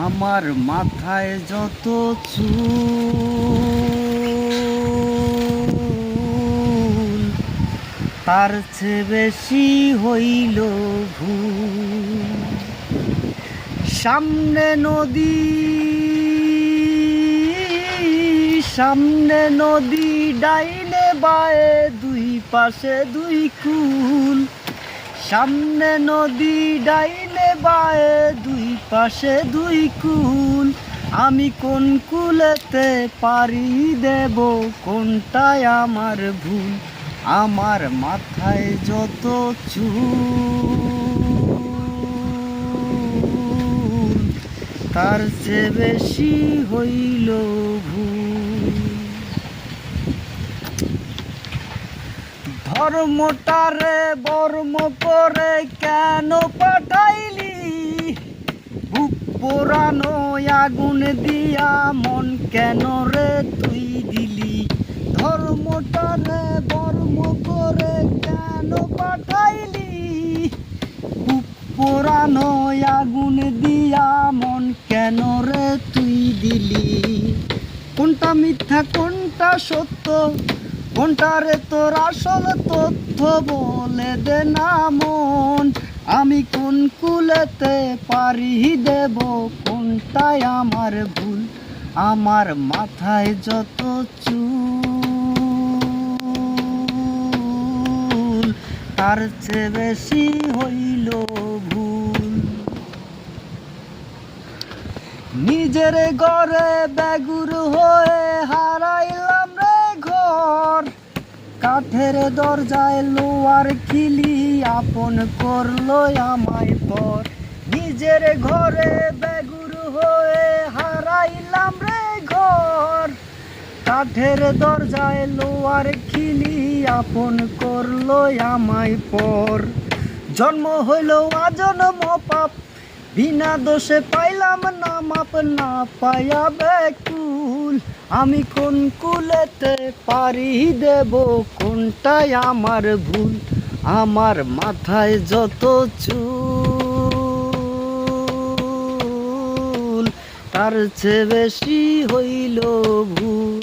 আমার মাথায় যত চুল তার চেয়ে বেশি হইল ভুল। সামনে নদী ডাইনে বায়ে দুই পাশে দুই কুল। সামনে নদী ডাইনে বায়ে দুই পাশে দুই কুল। আমি কোন কুলেতে পাড়ি দেব, কোনটায় আমার ভুল? আমার মাথায় যত চুল তার চেয়ে বেশি হইল ভুল। ধর্মটারে বর্ম করে কেন পাঠাইলি? বুক পোড়ানো আগুন দিয়া মন কেন রে তুই দিলি? ধর্মটারে বর্ম করে কেন পাঠাইলি? বুক পোড়ানো আগুন দিয়া মন কেন রে তুই দিলি? কোনটা মিথ্যা কোনটা সত্য, কোনটারে তোর আসল তথ্য বলে দে না মন। আমি কোন কুলেতে পাড়ি দেব, কোনটায় আমার ভুল? আমার মাথায় যত চুল তার চেয়ে বেশি হইল ভুল। নিজের ঘরে বেগুর হয়ে হারাইলাম রে ঘর। কাঠের দরজায় লোয়ার খিলি আপন করলো আমায় পর। নিজের ঘরে বেগুর হয়ে হারাইলাম রে ঘর। কাঠের দরজায় লোয়ার খিলি আপন করলো আমায় পর। জন্ম হইল আজন্ম পাপ, বিনা দোষে পাইলাম না মাপ, না পায়া বেকুল। আমি কোন কুলেতে পাড়ি দেব, কোনটায় আমার ভুল? আমার মাথায় যত চুল তার চেয়ে বেশি হইল ভুল।